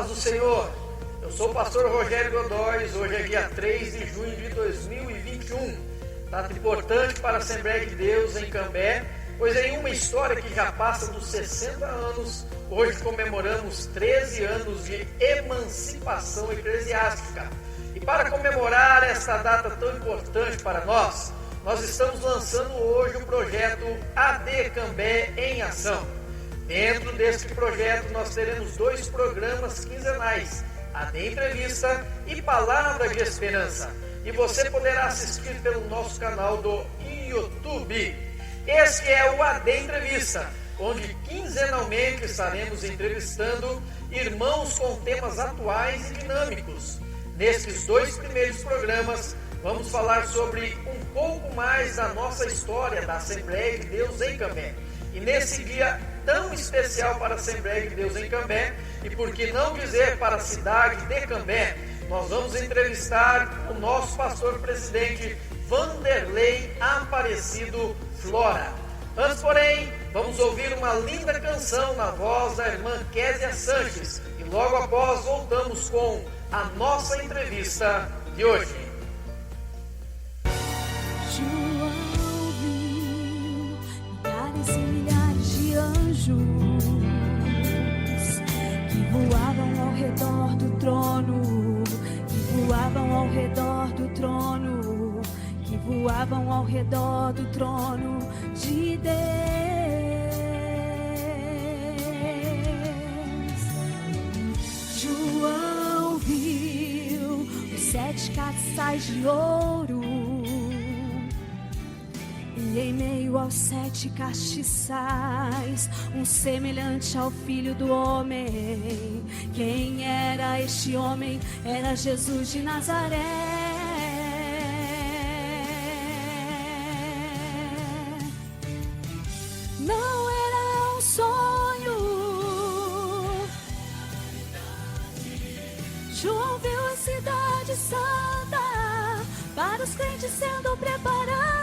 paz do Senhor. Eu sou o pastor Rogério Godóis. Hoje é dia 3 de junho de 2021. Data importante para a Assembleia de Deus em Cambé, pois em uma história que já passa dos 60 anos, hoje comemoramos 13 anos de emancipação eclesiástica. E para comemorar esta data tão importante para nós estamos lançando hoje o projeto AD Cambé em Ação. Dentro deste projeto nós teremos 2 programas quinzenais, AD Entrevista e Palavra de Esperança. E você poderá assistir pelo nosso canal do YouTube. Este é o AD Entrevista, onde quinzenalmente estaremos entrevistando irmãos com temas atuais e dinâmicos. Nestes 2 primeiros programas, vamos falar sobre um pouco mais da nossa história da Assembleia de Deus em Cambé. E nesse dia tão especial para a Assembleia de Deus em Cambé, e por que não dizer para a cidade de Cambé, nós vamos entrevistar o nosso pastor presidente Vanderlei Aparecido Flora. Antes, porém, vamos ouvir uma linda canção na voz da irmã Késia Sanches, e logo após voltamos com a nossa entrevista de hoje. Voavam ao redor do trono, que voavam ao redor do trono, que voavam ao redor do trono de Deus. João viu os 7 castiçais de ouro, e em meio aos 7 castiçais, um semelhante ao Filho do Homem. Quem era este homem? Era Jesus de Nazaré. Não era um sonho. João viu a cidade santa, para os crentes sendo preparada.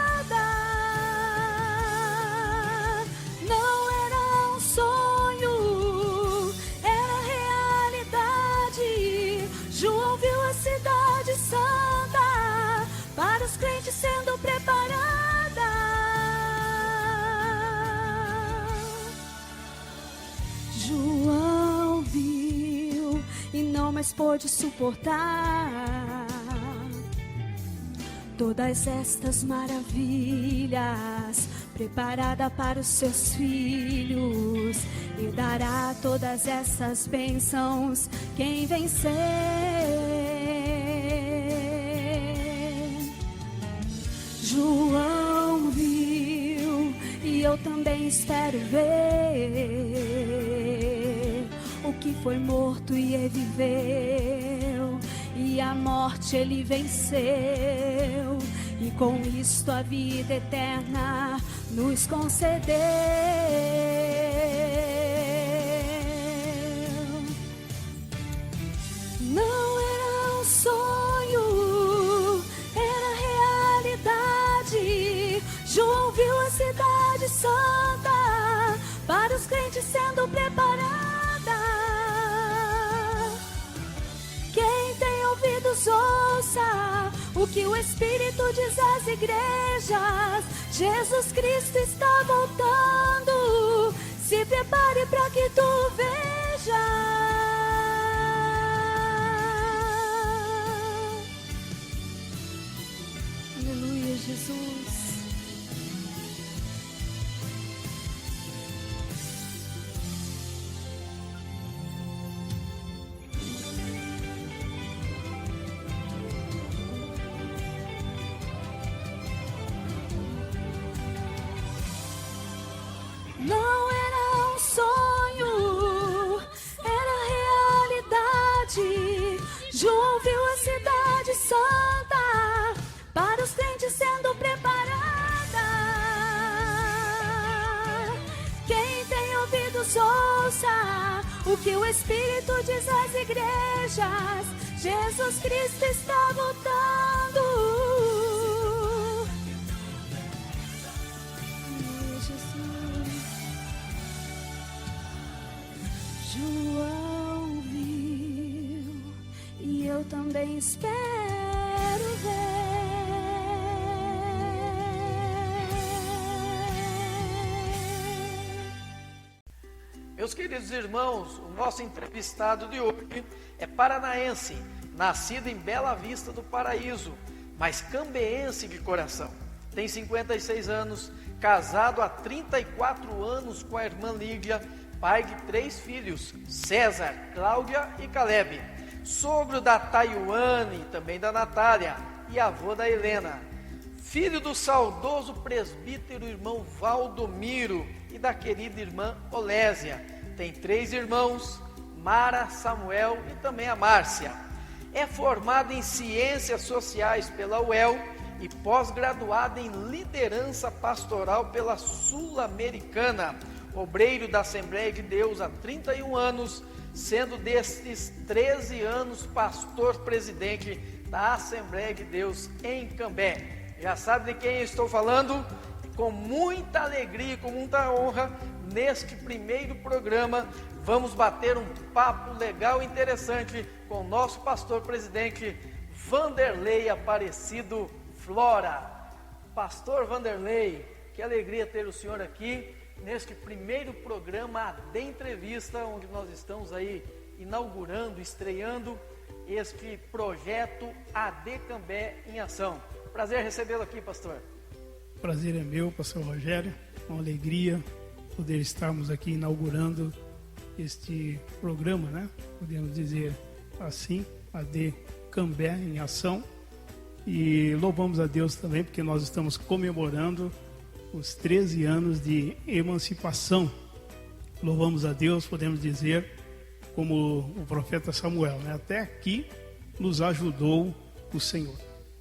Santa, para os crentes sendo preparada. João viu e não mais pôde suportar todas estas maravilhas, preparada para os seus filhos, e dará todas essas bênçãos quem vencer. João viu e eu também espero ver o que foi morto e reviveu, e a morte ele venceu, e com isto a vida eterna nos concedeu. Não era um sonho, era realidade. João viu a cidade santa, para os crentes sendo preparada. Quem tem ouvidos ouça o que o Espírito diz às igrejas. Jesus Cristo está voltando, se prepare para que tu vejas. Aleluia, Jesus. Não era um sonho, era realidade. João viu a cidade santa, para os crentes sendo preparada. Quem tem ouvidos ouça o que o Espírito diz às igrejas. Jesus Cristo está voltando. João viu também espero ver. Meus queridos irmãos, o nosso entrevistado de hoje é paranaense, nascido em Bela Vista do Paraíso, mas cambeense de coração. Tem 56 anos, casado há 34 anos com a irmã Lídia, pai de 3 filhos, César, Cláudia e Caleb, sogro da Taiwane, também da Natália, e avô da Helena, filho do saudoso presbítero irmão Valdomiro e da querida irmã Olésia. Tem 3 irmãos, Mara, Samuel e também a Márcia. É formado em Ciências Sociais pela UEL e pós-graduado em Liderança Pastoral pela Sul-Americana, obreiro da Assembleia de Deus há 31 anos, sendo destes 13 anos pastor-presidente da Assembleia de Deus em Cambé. Já sabe de quem eu estou falando? Com muita alegria, com muita honra, neste primeiro programa, vamos bater um papo legal e interessante com o nosso pastor-presidente Vanderlei Aparecido Flora. Pastor Vanderlei, que alegria ter o senhor aqui neste primeiro programa de entrevista, onde nós estamos aí inaugurando, estreando este projeto AD Cambé em Ação. Prazer recebê-lo aqui, pastor. Prazer é meu, pastor Rogério, uma alegria poder estarmos aqui inaugurando este programa, né? Podemos dizer assim, AD Cambé em Ação. E louvamos a Deus também, porque nós estamos comemorando os 13 anos de emancipação. Louvamos a Deus, podemos dizer, como o profeta Samuel, né? Até aqui nos ajudou o Senhor.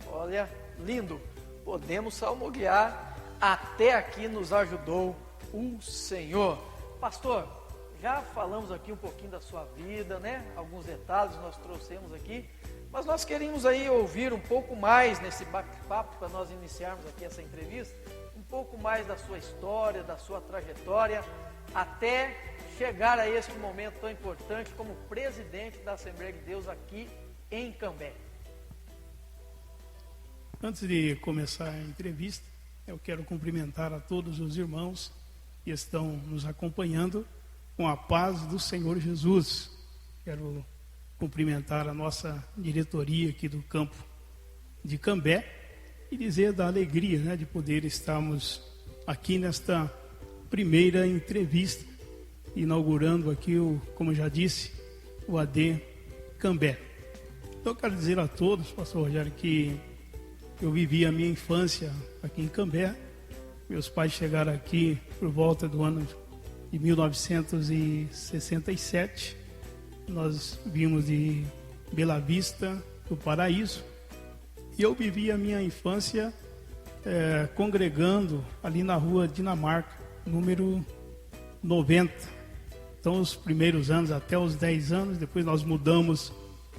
Olha, lindo. Podemos salmodiar, até aqui nos ajudou o Senhor. Pastor, já falamos aqui um pouquinho da sua vida, né? Alguns detalhes nós trouxemos aqui, mas nós queríamos aí ouvir um pouco mais nesse bate-papo, para nós iniciarmos aqui essa entrevista, um pouco mais da sua história, da sua trajetória, até chegar a este momento tão importante como presidente da Assembleia de Deus aqui em Cambé. Antes de começar a entrevista, eu quero cumprimentar a todos os irmãos que estão nos acompanhando com a paz do Senhor Jesus. Quero cumprimentar a nossa diretoria aqui do campo de Cambé e dizer da alegria, né, de poder estarmos aqui nesta primeira entrevista, inaugurando aqui, como já disse, o AD Cambé. Então eu quero dizer a todos, pastor Rogério, que eu vivi a minha infância aqui em Cambé. Meus pais chegaram aqui por volta do ano de 1967. Nós vimos de Bela Vista do Paraíso. E eu vivi a minha infância congregando ali na rua Dinamarca, número 90. Então, os primeiros anos, até os 10 anos, depois nós mudamos,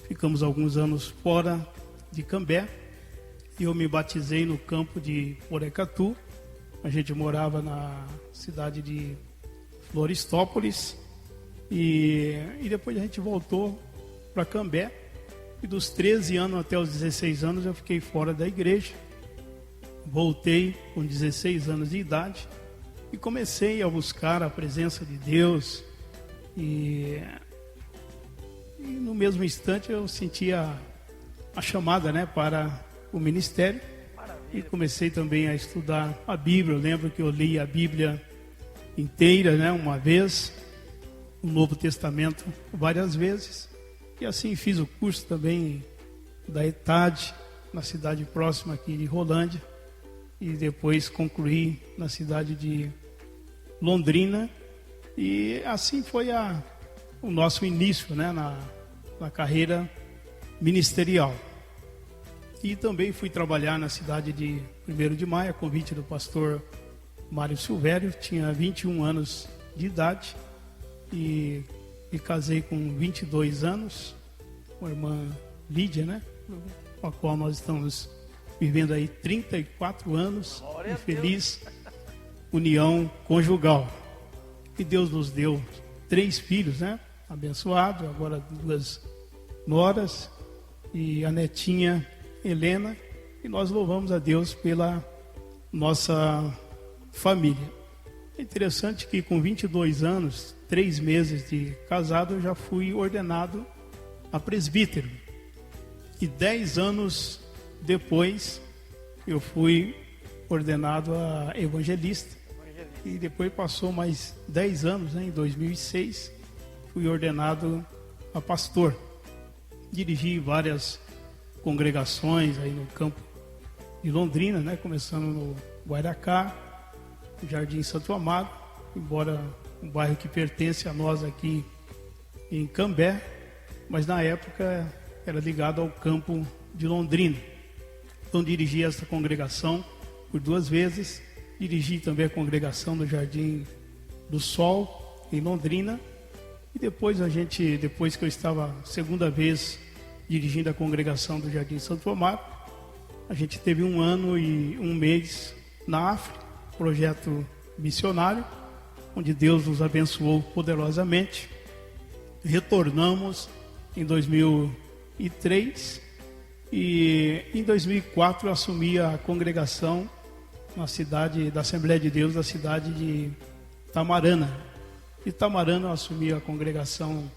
ficamos alguns anos fora de Cambé. E eu me batizei no campo de Porecatu. A gente morava na cidade de Florestópolis. E depois a gente voltou para Cambé. E dos 13 anos até os 16 anos eu fiquei fora da igreja. Voltei com 16 anos de idade e comecei a buscar a presença de Deus. E no mesmo instante eu senti a chamada, né, para o ministério. Maravilha. E comecei também a estudar a Bíblia. Eu lembro que eu li a Bíblia inteira, né, uma vez, o Novo Testamento várias vezes. E assim fiz o curso também da ETAD, na cidade próxima aqui de Rolândia. E depois concluí na cidade de Londrina. E assim foi o nosso início, né, na carreira ministerial. E também fui trabalhar na cidade de 1º de Maio, a convite do pastor Mário Silvério. Tinha 21 anos de idade e me casei com 22 anos com a irmã Lídia, né? Com a qual nós estamos vivendo aí 34 anos de feliz união conjugal. E Deus nos deu 3 filhos, né? Abençoado, agora 2 noras. e a netinha Helena, e nós louvamos a Deus pela nossa família. É interessante que com 22 anos, 3 meses de casado, eu já fui ordenado a presbítero. E 10 anos depois, eu fui ordenado a evangelista. E depois passou mais 10 anos, né, em 2006, fui ordenado a pastor. Dirigi várias congregações aí no campo de Londrina, né, começando no Guaracá, Jardim Santo Amaro, embora um bairro que pertence a nós aqui em Cambé, mas na época era ligado ao campo de Londrina. Então dirigi essa congregação por 2 vezes, dirigi também a congregação do Jardim do Sol, em Londrina, e depois que eu estava a segunda vez dirigindo a congregação do Jardim Santo Amaro, a gente teve 1 ano e 1 mês na África, projeto missionário, onde Deus nos abençoou poderosamente. Retornamos em 2003 e em 2004 eu assumi a congregação na cidade da Assembleia de Deus, da cidade de Tamarana. De Tamarana eu assumi a congregação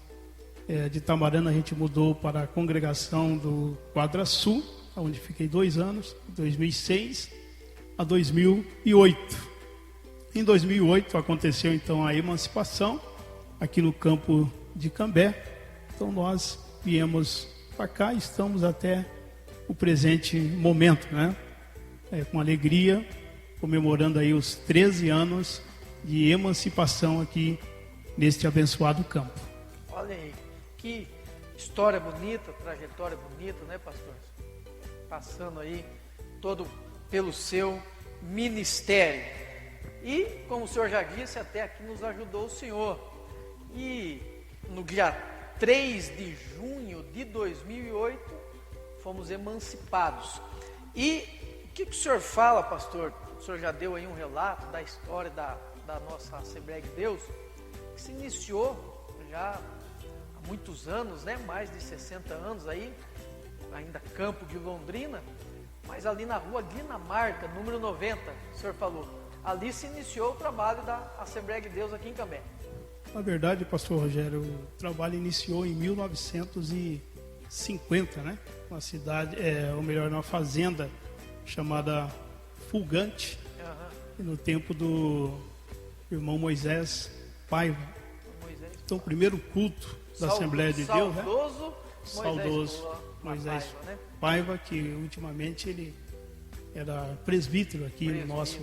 de Tamarana, a gente mudou para a congregação do Quadra Sul, onde fiquei 2 anos, 2006 a 2008. Em 2008 aconteceu então a emancipação aqui no campo de Cambé. Então nós viemos para cá e estamos até o presente momento, né? Com alegria, comemorando aí os 13 anos de emancipação aqui neste abençoado campo. Olha aí, que história bonita, trajetória bonita, né, pastor? Passando aí todo pelo seu ministério. E, como o senhor já disse, até aqui nos ajudou o senhor. E no dia 3 de junho de 2008, fomos emancipados. E o que o senhor fala, pastor? O senhor já deu aí um relato da história da nossa Assembleia de Deus, que se iniciou já há muitos anos, né? Mais de 60 anos aí, ainda campo de Londrina, mas ali na rua Dinamarca, número 90, o senhor falou, ali se iniciou o trabalho da Assembleia de Deus aqui em Cambé. Na verdade, pastor Rogério, o trabalho iniciou em 1950, né? Uma cidade, numa fazenda chamada Fulgante, e no tempo do irmão Moisés Paiva. Então, o primeiro culto da Assembleia de Deus, né? Saudoso Moisés Paiva, que ultimamente ele era presbítero aqui no nosso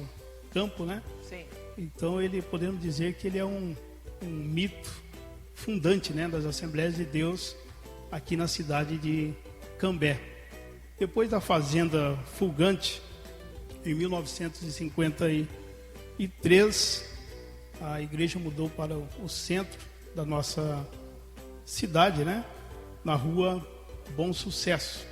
campo, né? Sim. Então ele, podemos dizer que ele é um mito fundante, né, das Assembleias de Deus aqui na cidade de Cambé. Depois da fazenda Fulgante, em 1953, a igreja mudou para o centro da nossa cidade, né, na rua Bom Sucesso.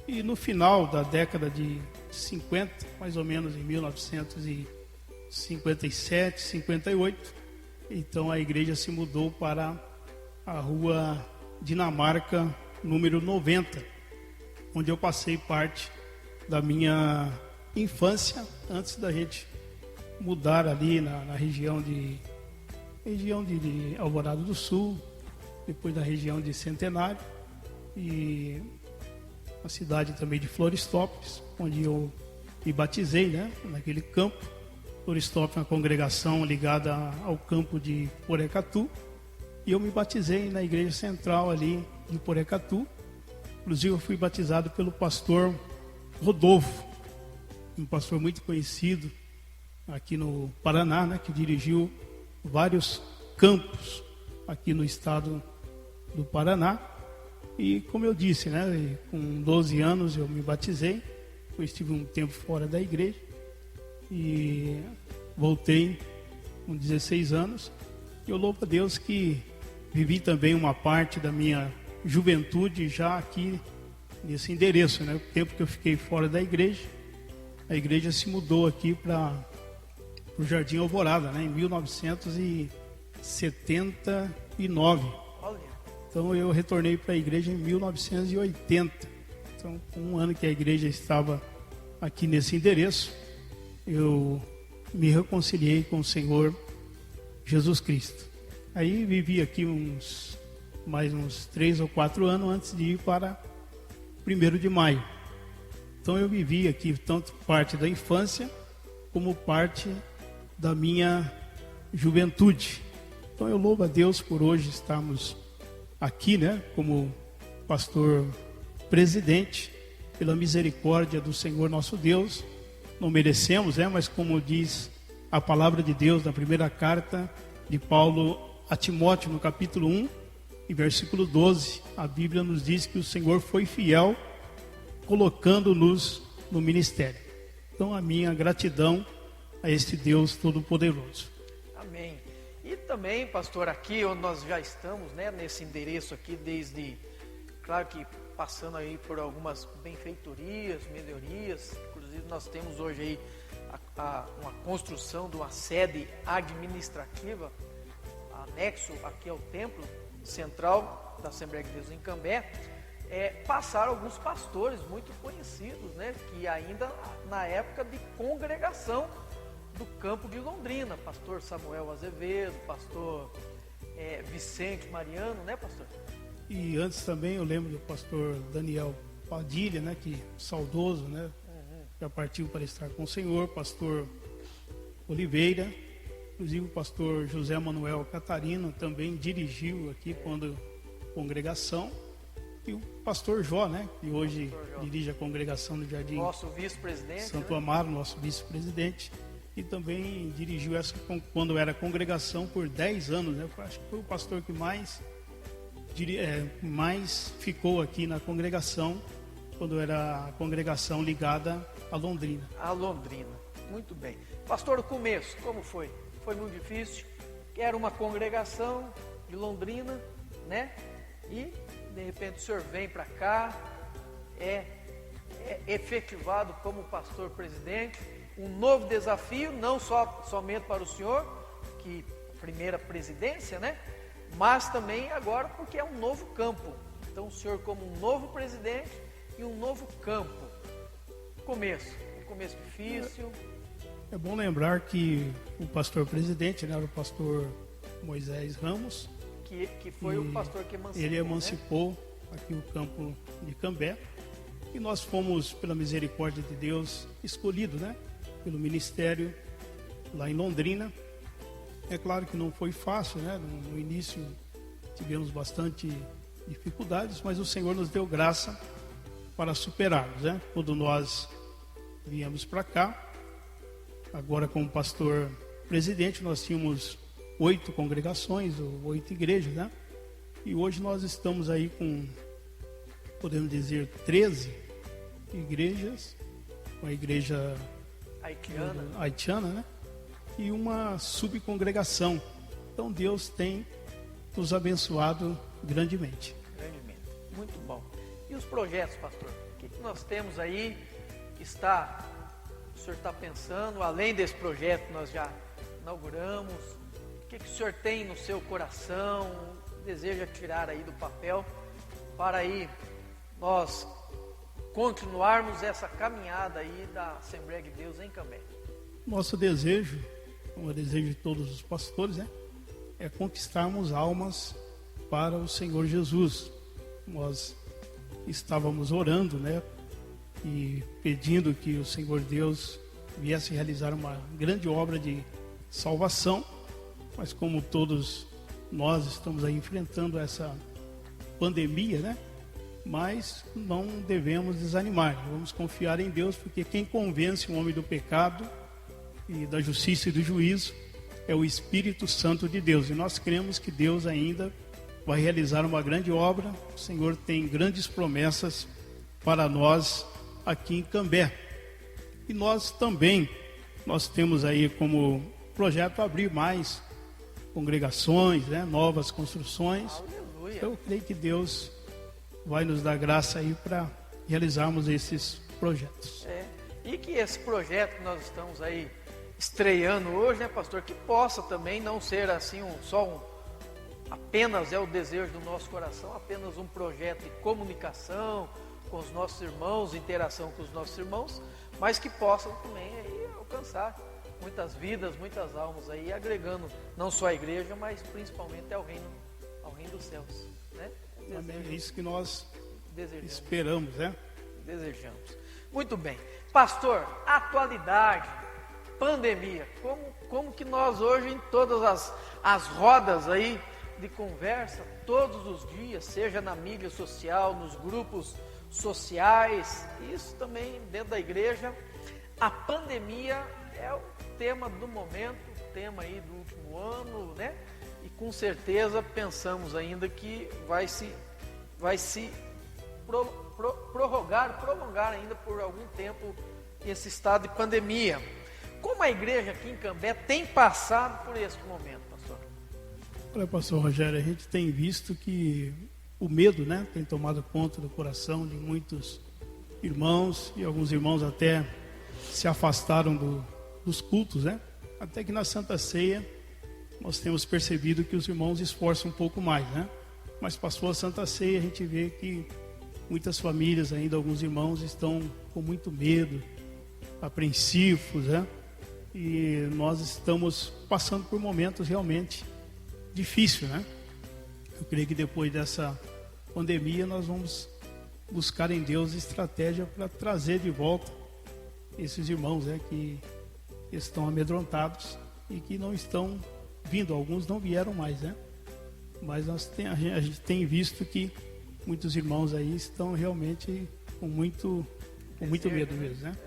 E no final da década de 50, mais ou menos em 1957, 58, então a igreja se mudou para a rua Dinamarca, número 90, onde eu passei parte da minha infância, antes da gente mudar ali na região de Alvorada do Sul, depois da região de Centenário e a cidade também de Florestópolis, onde eu me batizei, né, naquele campo. Florestópolis é uma congregação ligada ao campo de Porecatu, e eu me batizei na igreja central ali de Porecatu. Inclusive eu fui batizado pelo pastor Rodolfo, um pastor muito conhecido aqui no Paraná, né, que dirigiu vários campos aqui no estado do Paraná. E como eu disse, né, com 12 anos eu me batizei, eu estive um tempo fora da igreja e voltei com 16 anos. E eu louvo a Deus que vivi também uma parte da minha juventude já aqui nesse endereço, né? O tempo que eu fiquei fora da igreja, a igreja se mudou aqui para o Jardim Alvorada, né, em 1979. Olha. Então eu retornei para a igreja em 1980. Então, com um ano que a igreja estava aqui nesse endereço, eu me reconciliei com o Senhor Jesus Cristo. Aí vivi aqui mais uns 3 ou 4 anos antes de ir para 1º de maio. Então eu vivi aqui tanto parte da infância como parte da minha juventude. Então eu louvo a Deus por hoje estarmos aqui, né, como pastor presidente, pela misericórdia do Senhor nosso Deus. Não merecemos, né, mas como diz a palavra de Deus na primeira carta de Paulo a Timóteo, no capítulo 1, e versículo 12, a Bíblia nos diz que o Senhor foi fiel, colocando-nos no ministério. Então a minha gratidão a este Deus Todo-Poderoso. Amém. E também, pastor, aqui onde nós já estamos, né, nesse endereço aqui, desde, claro que passando aí por algumas benfeitorias, melhorias, inclusive nós temos hoje aí uma construção de uma sede administrativa, anexo aqui ao templo central da Assembleia de Deus em Cambé. Passaram alguns pastores muito conhecidos, né, que ainda na época de congregação do campo de Londrina, pastor Samuel Azevedo, pastor Vicente Mariano, né, pastor? E antes também eu lembro do pastor Daniel Padilha, né, que saudoso, né, já partiu para estar com o Senhor, pastor Oliveira, inclusive o pastor José Manuel Catarino também dirigiu aqui quando congregação, e o pastor Jó, né, que hoje dirige a congregação do Jardim nosso vice-presidente, Santo né? Amaro, nosso vice-presidente, e também dirigiu essa quando era congregação por 10 anos, né? Acho que foi o pastor que mais ficou aqui na congregação, quando era a congregação ligada a Londrina. A Londrina, muito bem. Pastor, o começo, como foi? Foi muito difícil, que era uma congregação de Londrina, né? E de repente o senhor vem para cá, é efetivado como pastor presidente, um novo desafio, não somente para o senhor, que primeira presidência, né? Mas também agora porque é um novo campo. Então o senhor como um novo presidente e um novo campo. Um começo difícil. É bom lembrar que o pastor presidente, né, era o pastor Moisés Ramos, que foi o pastor que emancipou. Ele emancipou, né, aqui o campo de Cambé, e nós fomos, pela misericórdia de Deus, escolhidos, né, pelo ministério lá em Londrina. É claro que não foi fácil, né? No início tivemos bastante dificuldades, mas o Senhor nos deu graça para superarmos, né? Quando nós viemos para cá, agora como pastor presidente, nós tínhamos 8 congregações, ou 8 igrejas, né? E hoje nós estamos aí com, podemos dizer, 13 igrejas, uma igreja haitiana, né? E uma subcongregação. Então Deus tem nos abençoado grandemente. Muito bom. E os projetos, pastor? O que nós temos aí? O senhor está pensando, além desse projeto que nós já inauguramos, o que o senhor tem no seu coração, deseja tirar aí do papel, para aí nós continuarmos essa caminhada aí da Assembleia de Deus em Cambé? Nosso desejo, como é o desejo de todos os pastores, né, é conquistarmos almas para o Senhor Jesus. Nós estávamos orando, né, e pedindo que o Senhor Deus viesse realizar uma grande obra de salvação, mas como todos nós estamos aí enfrentando essa pandemia, né, mas não devemos desanimar, vamos confiar em Deus, porque quem convence o homem do pecado e da justiça e do juízo é o Espírito Santo de Deus, e nós cremos que Deus ainda vai realizar uma grande obra. O Senhor tem grandes promessas para nós aqui em Cambé, e nós temos aí como projeto abrir mais congregações, né, novas construções. Aleluia. Eu creio que Deus vai nos dar graça aí para realizarmos esses projetos. E que esse projeto que nós estamos aí estreando hoje, né, pastor, que possa também não ser assim só apenas é o desejo do nosso coração, apenas um projeto de comunicação com os nossos irmãos, interação com os nossos irmãos, mas que possam também aí alcançar muitas vidas, muitas almas aí, agregando não só a igreja, mas principalmente ao reino dos céus, né? É isso que nós esperamos, né? Desejamos. Muito bem. Pastor, atualidade, pandemia, como que nós hoje em todas as rodas aí de conversa, todos os dias, seja na mídia social, nos grupos sociais, isso também dentro da igreja, a pandemia é o tema do momento, o tema aí do último ano, né? E com certeza pensamos ainda que vai se prolongar ainda por algum tempo esse estado de pandemia. Como a igreja aqui em Cambé tem passado por esse momento, pastor? Olha, pastor Rogério, a gente tem visto que o medo, né, tem tomado conta do coração de muitos irmãos, e alguns irmãos até se afastaram dos cultos, né? Até que na Santa Ceia nós temos percebido que os irmãos esforçam um pouco mais, né? Mas passou a Santa Ceia, a gente vê que muitas famílias ainda, alguns irmãos estão com muito medo, apreensivos, né? E nós estamos passando por momentos realmente difíceis, né? Eu creio que depois dessa pandemia nós vamos buscar em Deus estratégia para trazer de volta esses irmãos, né, que estão amedrontados e que não estão vindo. Alguns não vieram mais, né? Mas a gente tem visto que muitos irmãos aí estão realmente com muito medo mesmo, né?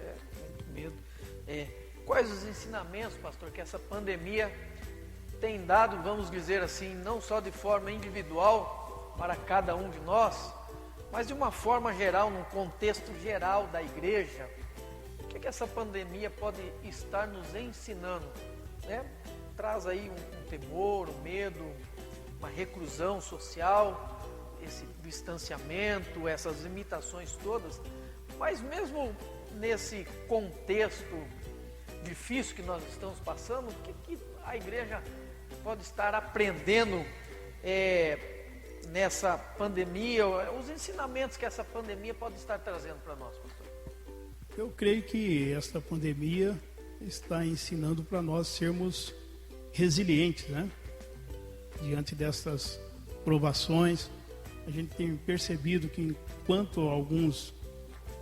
Muito medo. Quais os ensinamentos, pastor, que essa pandemia tem dado, vamos dizer assim, não só de forma individual para cada um de nós, mas de uma forma geral, num contexto geral da igreja? O que essa pandemia pode estar nos ensinando, né? Traz aí um temor, um medo, uma reclusão social, esse distanciamento, essas limitações todas, mas mesmo nesse contexto difícil que nós estamos passando, o que a igreja pode estar aprendendo nessa pandemia, os ensinamentos que essa pandemia pode estar trazendo para nós, pastor? Eu creio que esta pandemia está ensinando para nós sermos resilientes, né? Diante dessas provações, a gente tem percebido que enquanto alguns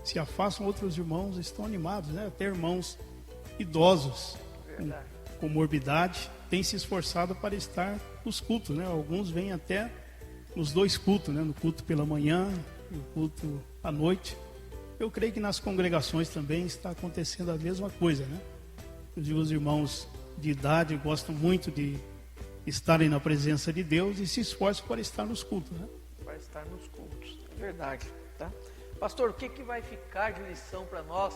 se afastam, outros irmãos estão animados, né? Até irmãos idosos com morbidade têm se esforçado para estar nos cultos, né? Alguns vêm até nos dois cultos, né? No culto pela manhã e no culto à noite. Eu creio que nas congregações também está acontecendo a mesma coisa, né? Os irmãos de idade gostam muito de estarem na presença de Deus e se esforçam para estar nos cultos, né? Para estar nos cultos, é verdade, tá? Pastor, o que vai ficar de lição para nós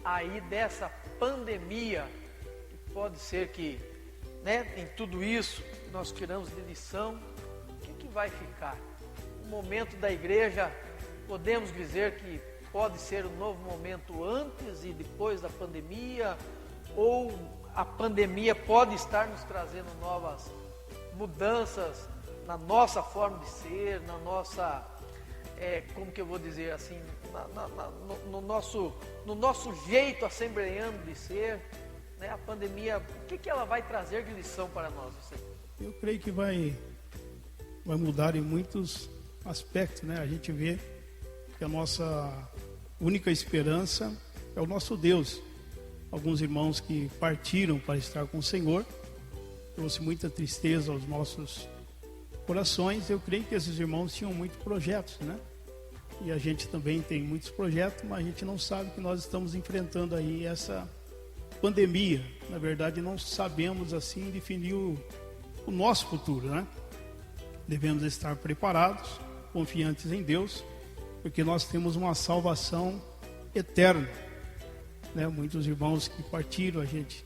aí dessa pandemia? Pode ser que, né, em tudo isso nós tiramos de lição. O que vai ficar? O momento da igreja, podemos dizer que pode ser um novo momento antes e depois da pandemia, ou a pandemia pode estar nos trazendo novas mudanças na nossa forma de ser, na nossa, como que eu vou dizer assim, no nosso jeito assembleano de ser, né? A pandemia, o que ela vai trazer de lição para nós? Eu creio que vai mudar em muitos aspectos, né? A gente vê que a nossa única esperança é o nosso Deus. Alguns irmãos que partiram para estar com o Senhor, trouxe muita tristeza aos nossos corações. Eu creio que esses irmãos tinham muitos projetos, né? E a gente também tem muitos projetos, mas a gente não sabe que nós estamos enfrentando aí essa pandemia. Na verdade, não sabemos assim definir o nosso futuro, né? Devemos estar preparados, confiantes em Deus, porque nós temos uma salvação eterna, né? Muitos irmãos que partiram, a gente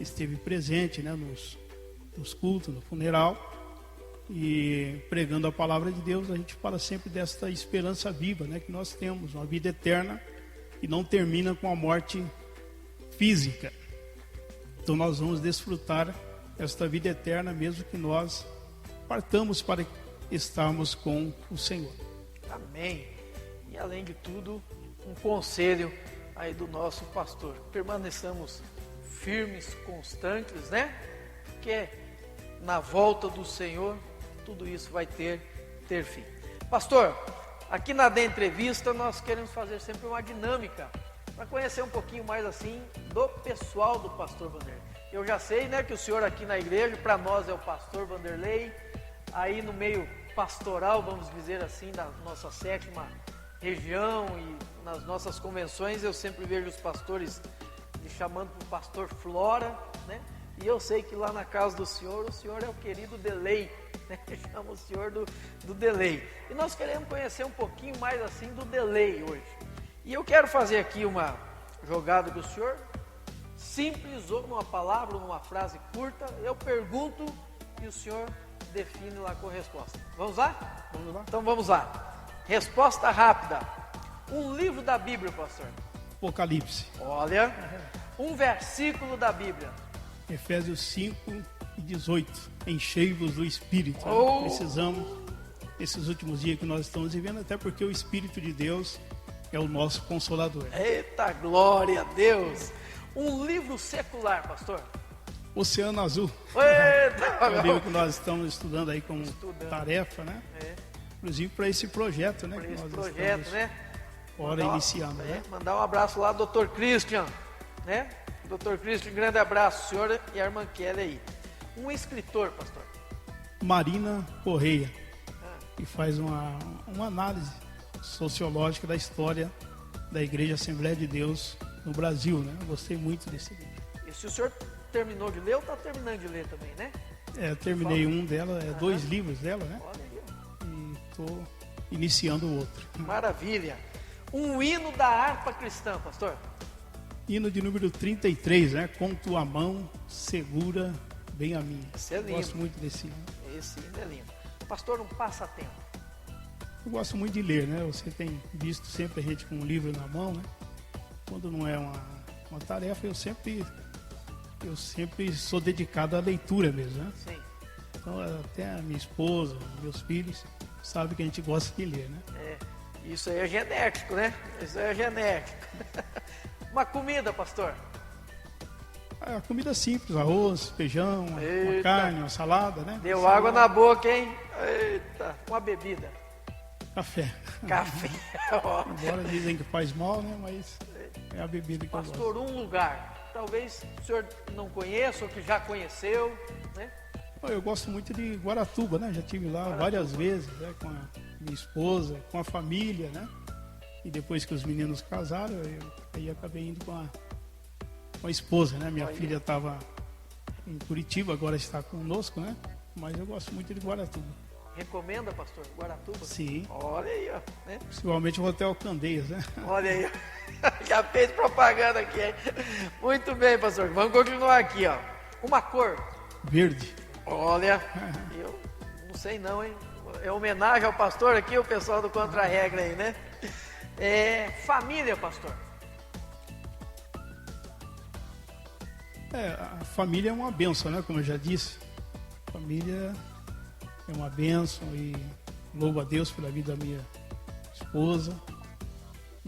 esteve presente, né, nos cultos, no funeral, e pregando a palavra de Deus. A gente fala sempre desta esperança viva, né, que nós temos, uma vida eterna e não termina com a morte física. Então nós vamos desfrutar esta vida eterna, mesmo que nós partamos para estarmos com o Senhor. Amém. E além de tudo, um conselho aí do nosso pastor. Permaneçamos firmes, constantes, né? Porque na volta do Senhor, tudo isso vai ter fim. Pastor, aqui na DE Entrevista nós queremos fazer sempre uma dinâmica para conhecer um pouquinho mais assim do pessoal do pastor Vanderlei. Eu já sei, né, que o senhor aqui na igreja, para nós é o pastor Vanderlei, aí no meio pastoral, vamos dizer assim, da nossa 7ª região e nas nossas convenções, eu sempre vejo os pastores me chamando para o pastor Flora, né? E eu sei que lá na casa do senhor, o senhor é o querido Delay, né? Chama o senhor do Delay. E nós queremos conhecer um pouquinho mais assim do Delay hoje. E eu quero fazer aqui uma jogada do senhor, simples, ou numa palavra, ou numa frase curta. Eu pergunto e o senhor define lá com a resposta. Vamos lá? Vamos lá? Então vamos lá. Resposta rápida. Um livro da Bíblia, pastor. Apocalipse. Olha, um versículo da Bíblia. Efésios 5:18. Enchei-vos do Espírito. Oh. Precisamos, nesses últimos dias que nós estamos vivendo, até porque o Espírito de Deus é o nosso Consolador. Eita, glória a Deus. Um livro secular, pastor. Oceano Azul. Eita, É o livro que nós estamos estudando aí como Estudando. tarefa, né? É, Inclusive para esse projeto, né? por que esse nós projeto, estamos né? Ora iniciando, né? Mandar um abraço lá, Dr. Christian, né? Dr. Christian, grande abraço, senhor e a irmã Kelly aí. Um escritor, pastor. Marina Correia, que faz uma análise sociológica da história da Igreja Assembleia de Deus no Brasil, né? Eu gostei muito desse livro. E se o senhor terminou de ler ou está terminando de ler também, né? Eu terminei um dela, 2 livros dela, né? Olha aí, ó. E estou iniciando o outro. Maravilha. Um hino da harpa cristã, pastor. Hino de número 33, né? Com tua mão segura bem a minha. Esse é lindo. Gosto muito desse hino. Esse hino é lindo. Pastor, um passatempo. Eu gosto muito de ler, né? Você tem visto sempre a gente com um livro na mão, né? Quando não é uma tarefa, eu sempre sou dedicado à leitura mesmo, né? Sim. Então, até a minha esposa, meus filhos, sabem que a gente gosta de ler, né? Isso aí é genético, né? Isso aí é genético. Uma comida, pastor. A comida simples, arroz, feijão, uma Eita. carne, uma salada, né? Deu água na boca, hein? Eita. Uma bebida. Café. Café. Ó. Embora dizem que faz mal, né? Mas é a bebida que eu gosto. Pastor, um lugar. Talvez o senhor não conheça ou que já conheceu, né? Eu gosto muito de Guaratuba, né? Já estive lá várias vezes, né? Com a minha esposa, com a família, né? E depois que os meninos casaram, aí acabei indo com a esposa, né? Minha filha estava em Curitiba, agora está conosco, né? Mas eu gosto muito de Guaratuba. Recomenda, pastor? Guaratuba? Sim. Olha aí, ó. Né? Principalmente o Hotel Candeias, né? Olha aí, ó. Já fez propaganda aqui, hein? Muito bem, pastor. Vamos continuar aqui, ó. Uma cor. Verde. Olha, eu não sei não, hein? É homenagem ao pastor aqui, o pessoal do Contra-Regra aí, né? Família, pastor. A família é uma bênção, né? Como eu já disse. Família é uma bênção e louvo a Deus pela vida da minha esposa.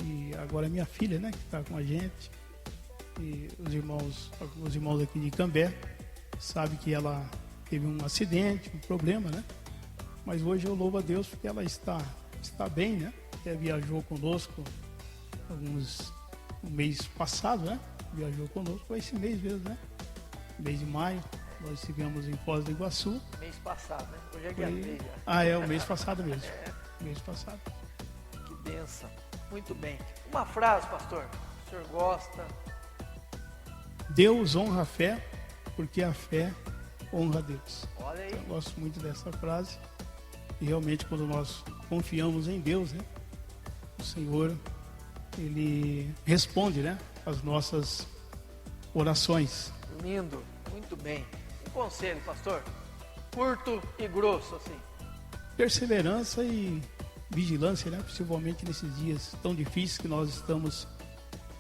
E agora minha filha, né? Que está com a gente. E os irmãos aqui de Cambé sabem que ela teve um acidente, um problema, né? Mas hoje eu louvo a Deus porque ela está bem, né? Até viajou conosco no mês passado, né? Viajou conosco, foi esse mês mesmo, né? Mês de maio, nós estivemos em Foz do Iguaçu. Mês passado, né? Hoje é dia 3 já. É o mês passado mesmo. Mês passado. Que benção. Muito bem. Uma frase, pastor. O senhor gosta? Deus honra a fé, porque a fé honra a Deus. Olha aí. Eu gosto muito dessa frase. E realmente quando nós confiamos em Deus, né? O Senhor, Ele responde, né? As nossas orações. Lindo. Muito bem. Um conselho, pastor. Curto e grosso, assim. Perseverança e vigilância, né? Principalmente nesses dias tão difíceis que nós estamos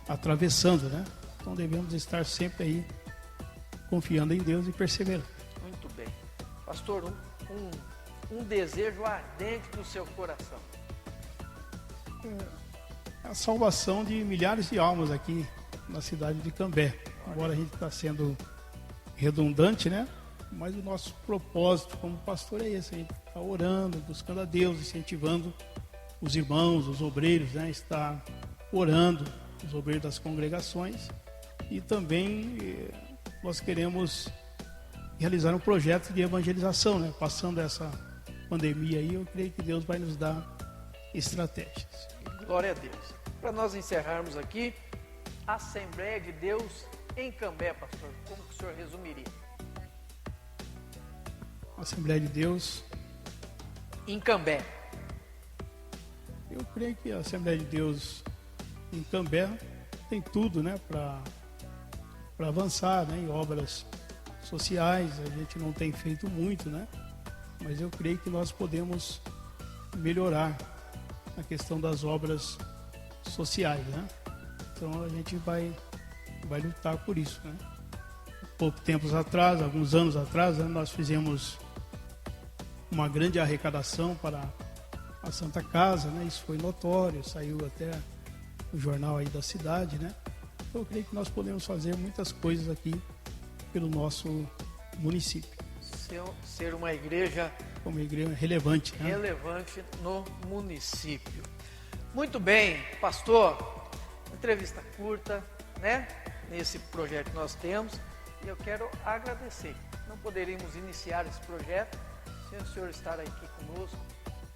atravessando, né? Então devemos estar sempre aí confiando em Deus e perseverando. Muito bem. Pastor, um um desejo ardente do seu coração? A salvação de milhares de almas aqui na cidade de Cambé. Agora a gente está sendo redundante, né? Mas o nosso propósito como pastor é esse, a gente está orando, buscando a Deus, incentivando os irmãos, os obreiros, né? Está orando, os obreiros das congregações, e também nós queremos realizar um projeto de evangelização, né? Passando essa pandemia aí, eu creio que Deus vai nos dar estratégias. Glória a Deus. Para nós encerrarmos aqui, a Assembleia de Deus em Cambé, pastor, como que o senhor resumiria? Assembleia de Deus em Cambé. Eu creio que a Assembleia de Deus em Cambé tem tudo, né, para avançar, né, em obras sociais. A gente não tem feito muito, né, mas eu creio que nós podemos melhorar a questão das obras sociais, né? Então a gente vai lutar por isso, né? Pouco tempos atrás, alguns anos atrás, né, nós fizemos uma grande arrecadação para a Santa Casa, né? Isso foi notório, saiu até no jornal aí da cidade, né? Então eu creio que nós podemos fazer muitas coisas aqui pelo nosso município. Ser uma igreja... Uma igreja relevante, né? Relevante no município. Muito bem, pastor, entrevista curta, né? Nesse projeto que nós temos, e eu quero agradecer. Não poderíamos iniciar esse projeto sem o senhor estar aqui conosco,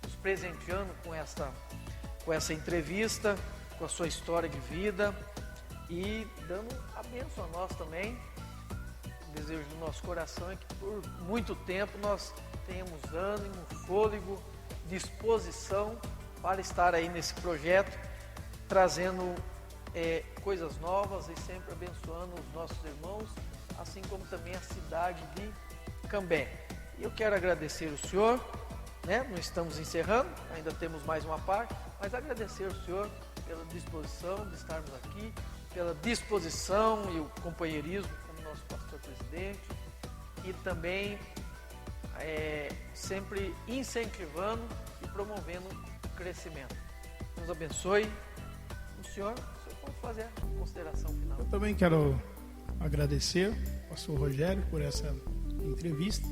nos presenteando com essa entrevista, com a sua história de vida e dando a bênção a nós também. O desejo do nosso coração é que por muito tempo nós tenhamos ânimo, fôlego, disposição para estar aí nesse projeto, trazendo coisas novas e sempre abençoando os nossos irmãos, assim como também a cidade de Cambé. E eu quero agradecer o senhor, né? Não estamos encerrando, ainda temos mais uma parte, mas agradecer o senhor pela disposição de estarmos aqui, pela disposição e o companheirismo como nosso pastor-presidente, e também sempre incentivando e promovendo o crescimento. Deus abençoe. O senhor pode fazer a consideração final. Eu também quero agradecer ao pastor Rogério por essa entrevista,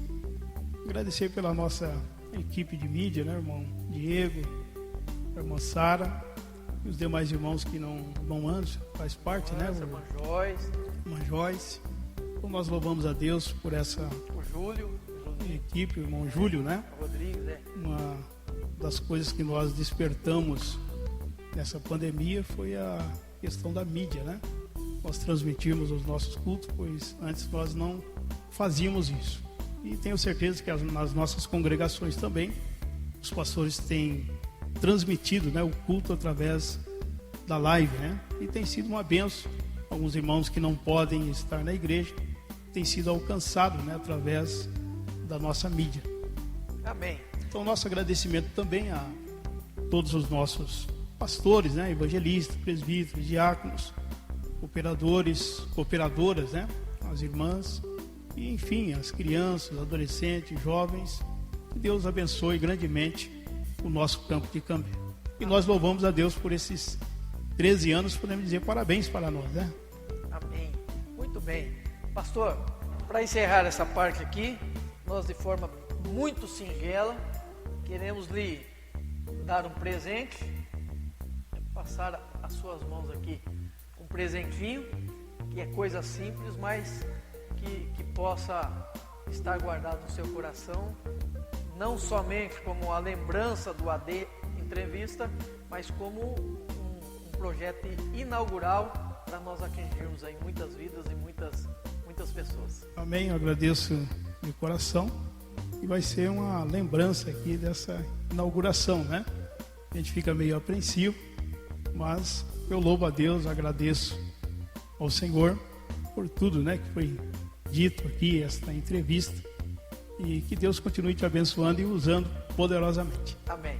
agradecer pela nossa equipe de mídia, né, irmão Diego, a irmã Sara e os demais irmãos que não Anderson, faz parte, né? Irmã Joyce. Então nós louvamos a Deus por essa equipe, o irmão Júlio, né? Rodrigues, Uma das coisas que nós despertamos nessa pandemia foi a questão da mídia, né? Nós transmitimos os nossos cultos, pois antes nós não fazíamos isso. E tenho certeza que nas nossas congregações também, os pastores têm transmitido, né, o culto através da live, né? E tem sido uma bênção. Alguns irmãos que não podem estar na igreja têm sido alcançados, né, através da nossa mídia. Amém. Então, nosso agradecimento também a todos os nossos pastores, né, evangelistas, presbíteros, diáconos, cooperadoras, né, as irmãs, e enfim, as crianças, adolescentes, jovens. Que Deus abençoe grandemente o nosso campo de Cambé. E nós louvamos a Deus por esses 13 anos, podemos dizer parabéns para nós, né? Amém. Muito bem. Pastor, para encerrar essa parte aqui, nós de forma muito singela queremos lhe dar um presente, passar as suas mãos aqui um presentinho, que é coisa simples, mas que possa estar guardado no seu coração, não somente como a lembrança do AD Entrevista, mas como um projeto inaugural para nós atingirmos aí muitas vidas e muitas pessoas. Amém, eu agradeço de coração, e vai ser uma lembrança aqui dessa inauguração, né? A gente fica meio apreensivo, mas eu louvo a Deus, agradeço ao Senhor por tudo, né, que foi dito aqui, esta entrevista, e que Deus continue te abençoando e usando poderosamente. Amém.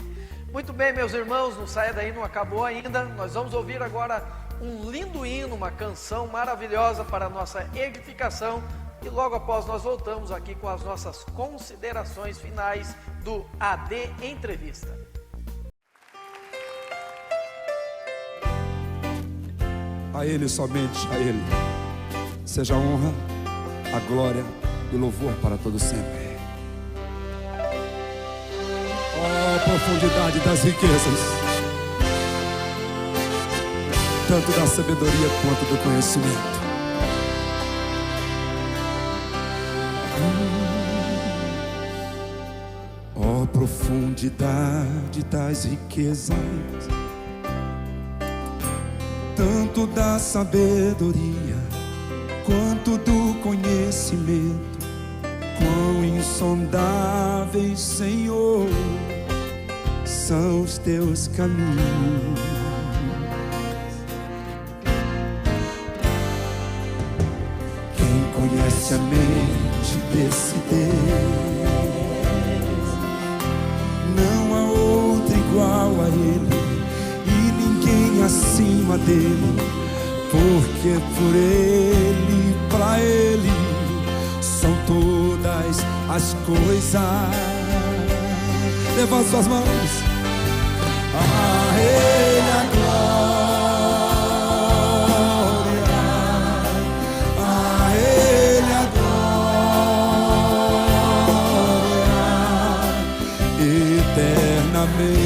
Muito bem, meus irmãos, não saia daí, não acabou ainda. Nós vamos ouvir agora um lindo hino, uma canção maravilhosa para a nossa edificação, e logo após nós voltamos aqui com as nossas considerações finais do AD Entrevista. A Ele, somente a Ele, seja a honra, a glória e o louvor para todo sempre. Ó profundidade das riquezas, tanto da sabedoria quanto do conhecimento. Ó profundidade das riquezas, tanto da sabedoria quanto do conhecimento. Quão insondáveis, Senhor, são os teus caminhos. Quem conhece a mente desse Deus? Não há outro igual a Ele, e ninguém acima dele, porque por Ele, pra Ele são todas as coisas. Levanta suas mãos. A Ele a glória, a Ele a glória, eternamente.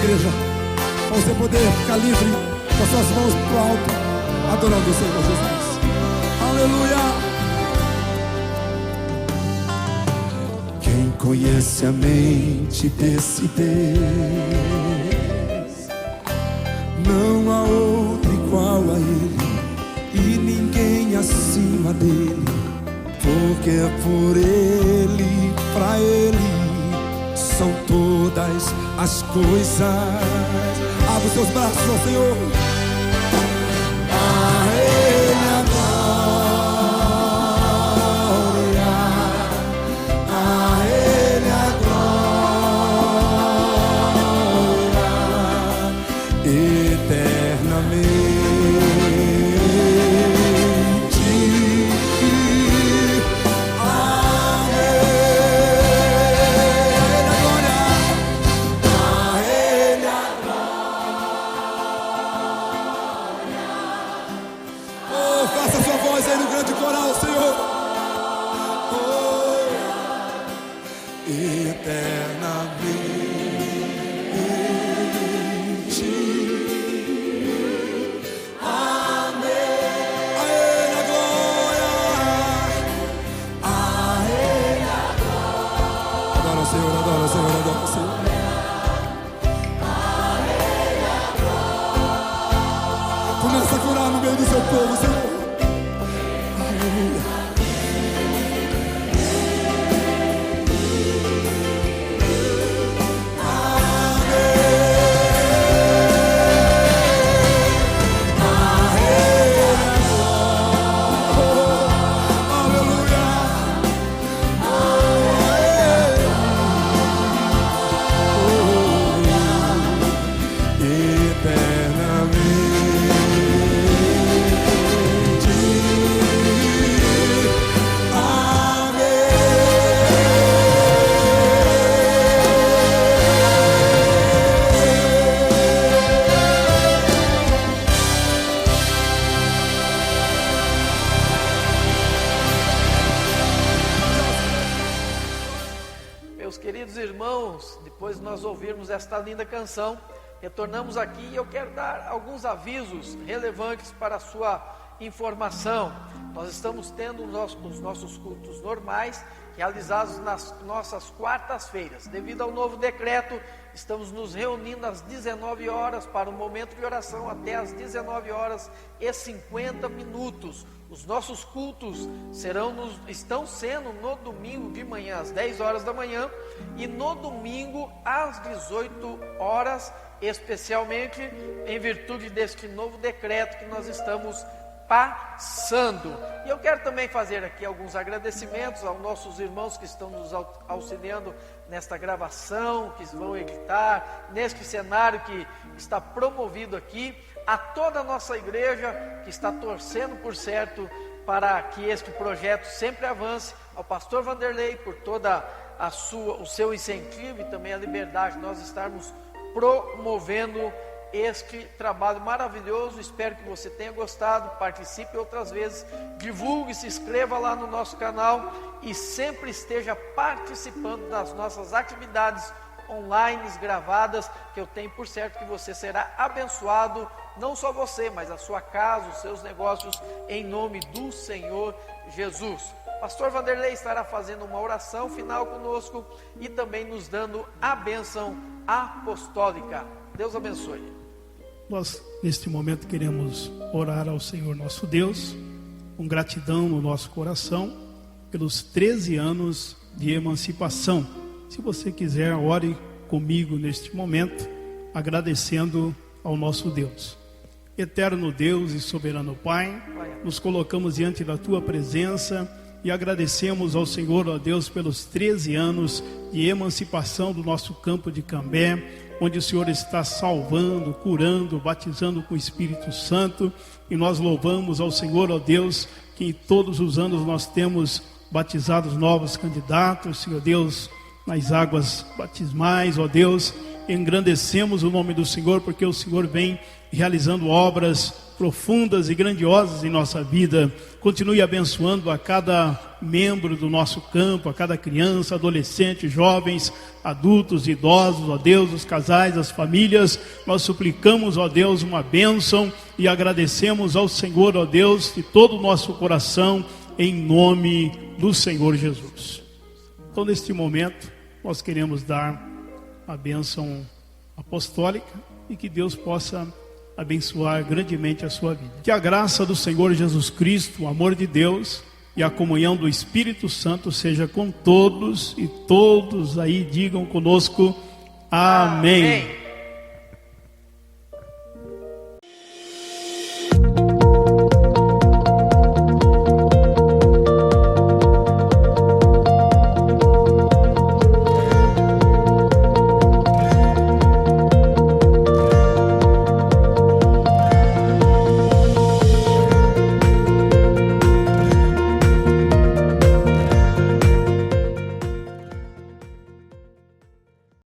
Igreja, para você poder ficar livre com as suas mãos pro alto, adorando o Senhor Jesus. Aleluia! Quem conhece a mente desse Deus? Não há outro igual a Ele, e ninguém acima dele, porque é por Ele, pra Ele são todas as coisas. Abra os seus braços ao Senhor. A Ele a glória, a Ele a glória, eternamente. Começa a curar no meio do seu povo, Senhor. Aleluia. Depois de nós ouvirmos esta linda canção, retornamos aqui e eu quero dar alguns avisos relevantes para a sua informação. Nós estamos tendo os nossos cultos normais realizados nas nossas quartas-feiras. Devido ao novo decreto, estamos nos reunindo às 19 horas para um momento de oração até às 19 horas e 50 minutos. Os nossos cultos estão sendo no domingo de manhã, às 10 horas da manhã, e no domingo às 18 horas, especialmente em virtude deste novo decreto que nós estamos passando. E eu quero também fazer aqui alguns agradecimentos aos nossos irmãos que estão nos auxiliando nesta gravação, que vão editar, neste cenário que está promovido aqui, a toda a nossa igreja que está torcendo, por certo, para que este projeto sempre avance, ao pastor Vanderlei por toda o seu incentivo e também a liberdade de nós estarmos promovendo este trabalho maravilhoso. Espero que você tenha gostado, participe outras vezes, divulgue, se inscreva lá no nosso canal e sempre esteja participando das nossas atividades online, gravadas, que eu tenho por certo que você será abençoado, não só você, mas a sua casa, os seus negócios, em nome do Senhor Jesus. Pastor Vanderlei estará fazendo uma oração final conosco e também nos dando a bênção apostólica. Deus abençoe. Nós, neste momento, queremos orar ao Senhor nosso Deus, com gratidão no nosso coração, pelos 13 anos de emancipação. Se você quiser, ore comigo neste momento, agradecendo ao nosso Deus. Eterno Deus e soberano Pai, nos colocamos diante da Tua presença e agradecemos ao Senhor, ó Deus, pelos 13 anos de emancipação do nosso campo de Cambé, onde o Senhor está salvando, curando, batizando com o Espírito Santo, e nós louvamos ao Senhor, ó Deus, que todos os anos nós temos batizados novos candidatos, Senhor Deus, nas águas batismais, ó Deus, engrandecemos o nome do Senhor, porque o Senhor vem realizando obras profundas e grandiosas em nossa vida. Continue abençoando a cada membro do nosso campo, a cada criança, adolescente, jovens, adultos, idosos, ó Deus, os casais, as famílias. Nós suplicamos, ó Deus, uma bênção e agradecemos ao Senhor, ó Deus, de todo o nosso coração, em nome do Senhor Jesus. Então, neste momento, nós queremos dar a bênção apostólica e que Deus possa abençoar grandemente a sua vida. Que a graça do Senhor Jesus Cristo, o amor de Deus e a comunhão do Espírito Santo seja com todos, e todos aí digam conosco, amém.